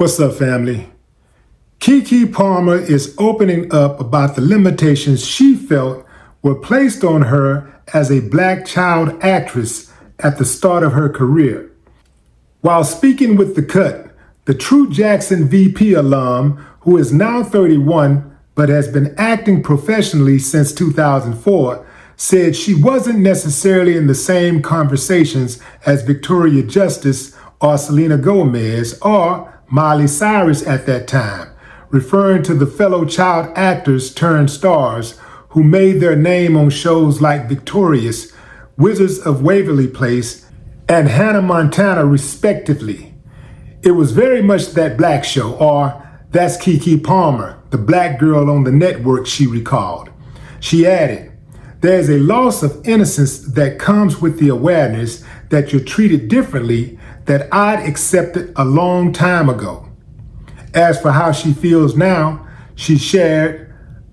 What's up, family? Keke Palmer is opening up about the limitations she felt were placed on her as a black child actress at the start of her career. While speaking with The Cut, the True Jackson VP alum, who is now 31 but has been acting professionally since 2004, said she wasn't necessarily in the same conversations as Victoria Justice or Selena Gomez or Miley Cyrus at that time, referring to the fellow child actors turned stars who made their name on shows like Victorious, Wizards of Waverly Place, and Hannah Montana, respectively. It was very much that black show, or that's Keke Palmer, the black girl on the network, she recalled. She added, "There's a loss of innocence that comes with the awareness that you're treated differently that I'd accepted a long time ago." As for how she feels now, she shared,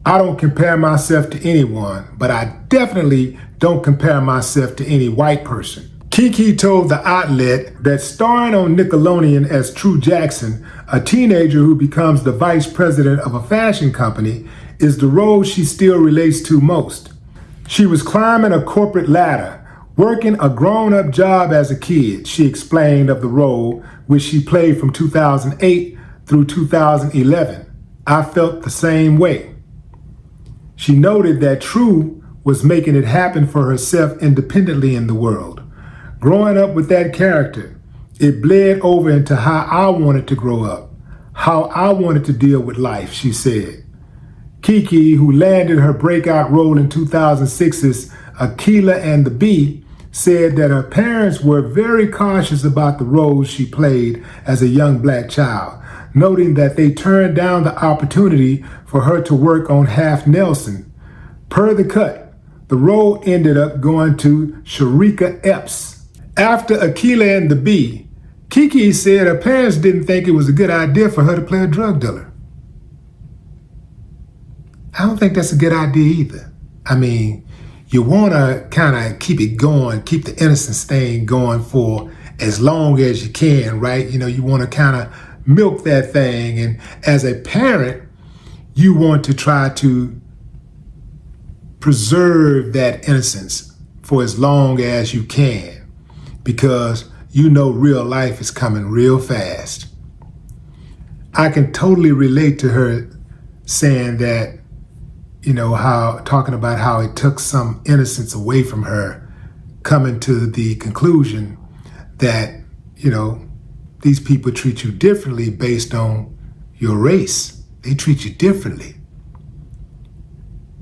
"I don't compare myself to anyone, but I definitely don't compare myself to any white person." Keke told the outlet that starring on Nickelodeon as True Jackson, a teenager who becomes the vice president of a fashion company, is the role she still relates to most. She was climbing a corporate ladder, working a grown-up job as a kid, she explained of the role, which she played from 2008 through 2011. "I felt the same way." She noted that True was making it happen for herself independently in the world. Growing up with that character, it bled over into how I wanted to grow up, how I wanted to deal with life, she said. Keke, who landed her breakout role in 2006's Aquila and the Bee, said that her parents were very cautious about the roles she played as a young black child, noting that they turned down the opportunity for her to work on Half Nelson. Per The Cut, the role ended up going to Sharika Epps. After Aquila and the Bee, Keke said her parents didn't think it was a good idea for her to play a drug dealer. I don't think that's a good idea either. I mean, you want to kind of keep it going, keep the innocence thing going for as long as you can, right? You know, you want to kind of milk that thing. And as a parent, you want to try to preserve that innocence for as long as you can, because you know real life is coming real fast. I can totally relate to her saying that, you know, talking about how it took some innocence away from her, coming to the conclusion that, you know, these people treat you differently based on your race. They treat you differently.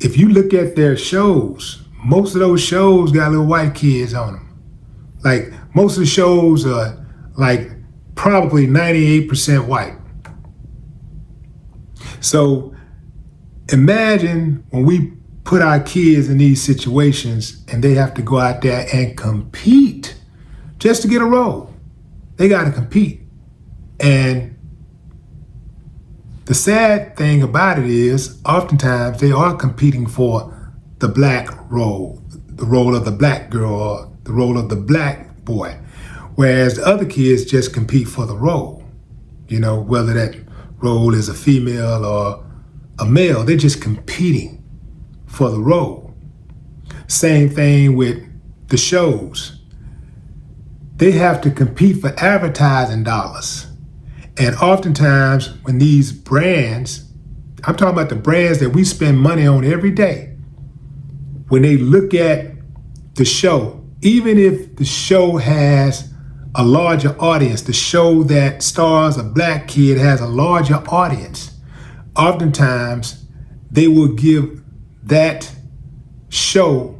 If you look at their shows, most of those shows got little white kids on them. Like, most of the shows are like probably 98% white. So imagine when we put our kids in these situations and they have to go out there and compete just to get a role. They got to compete. And the sad thing about it is, oftentimes they are competing for the black role, the role of the black girl, or the role of the black boy, whereas the other kids just compete for the role. You know, whether that role is a female or a male, they're just competing for the role. Same thing with the shows. They have to compete for advertising dollars. And oftentimes when these brands, I'm talking about the brands that we spend money on every day, when they look at the show, even if the show has a larger audience, the show that stars a black kid has a larger audience, oftentimes they will give that show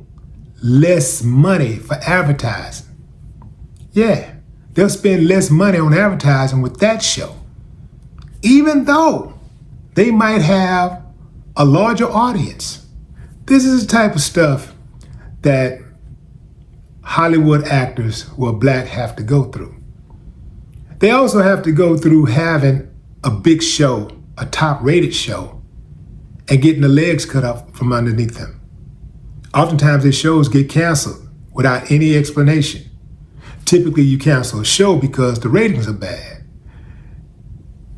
less money for advertising. Yeah, they'll spend less money on advertising with that show, even though they might have a larger audience. This is the type of stuff that Hollywood actors who are black have to go through. They also have to go through having a big show, a top-rated show, and getting the legs cut up from underneath them. Oftentimes, their shows get canceled without any explanation. Typically, you cancel a show because the ratings are bad.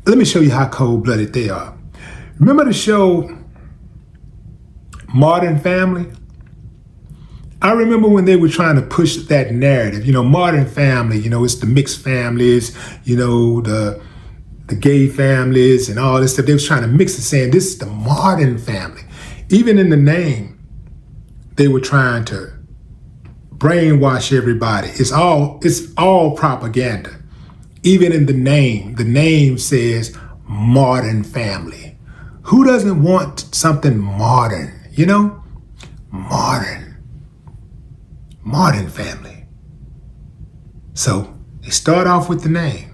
Let me show you how cold-blooded they are. Remember the show Modern Family? I remember when they were trying to push that narrative, Modern Family, it's the mixed families, the gay families and all this stuff. They was trying to mix it, saying this is the modern family. Even in the name, they were trying to brainwash everybody. It's all propaganda. Even in the name says modern family. Who doesn't want something modern, Modern family. So they start off with the name.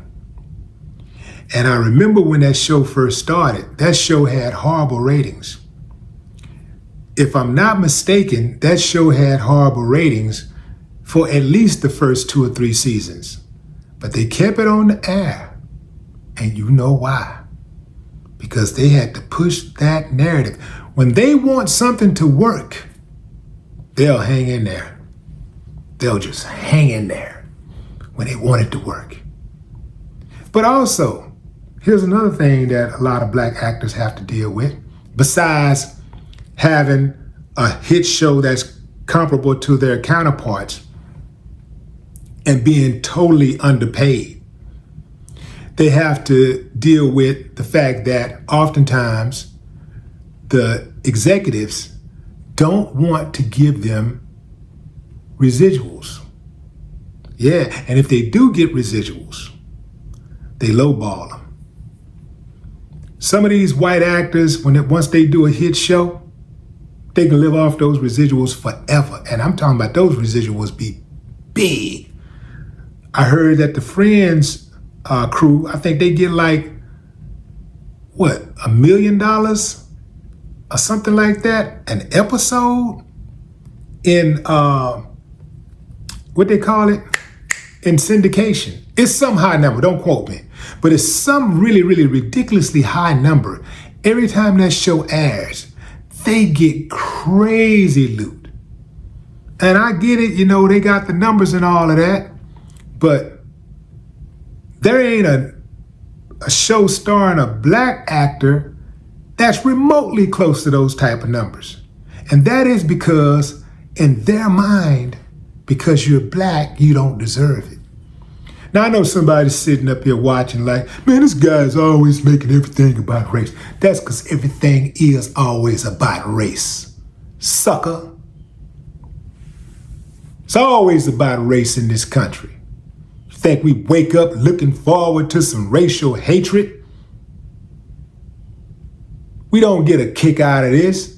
And I remember when that show first started, that show had horrible ratings. If I'm not mistaken, that show had horrible ratings for at least the first 2 or 3 seasons. But they kept it on the air. And you know why? Because they had to push that narrative. When they want something to work, they'll hang in there. They'll just hang in there when they want it to work. But also, here's another thing that a lot of black actors have to deal with. Besides having a hit show that's comparable to their counterparts and being totally underpaid, they have to deal with the fact that oftentimes the executives don't want to give them residuals. Yeah, and if they do get residuals, they lowball them. Some of these white actors, once they do a hit show, they can live off those residuals forever. And I'm talking about those residuals be big. I heard that the Friends crew, I think they get like, $1 million or something like that, an episode in, what they call it, in syndication. It's some high number, don't quote me, but it's some really, really ridiculously high number. Every time that show airs, they get crazy loot. And I get it, they got the numbers and all of that, but there ain't a show starring a black actor that's remotely close to those type of numbers. And that is because in their mind, because you're black, you don't deserve it. Now, I know somebody's sitting up here watching like, man, this guy's always making everything about race. That's because everything is always about race, sucker. It's always about race in this country. You think we wake up looking forward to some racial hatred? We don't get a kick out of this,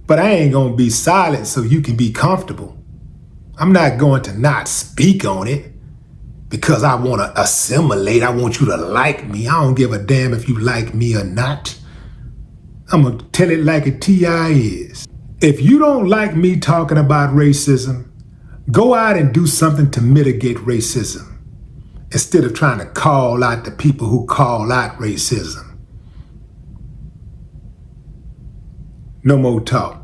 but I ain't gonna be silent so you can be comfortable. I'm not going to not speak on it because I want to assimilate. I want you to like me. I don't give a damn if you like me or not. I'm going to tell it like a TI is. If you don't like me talking about racism, go out and do something to mitigate racism instead of trying to call out the people who call out racism. No more talk.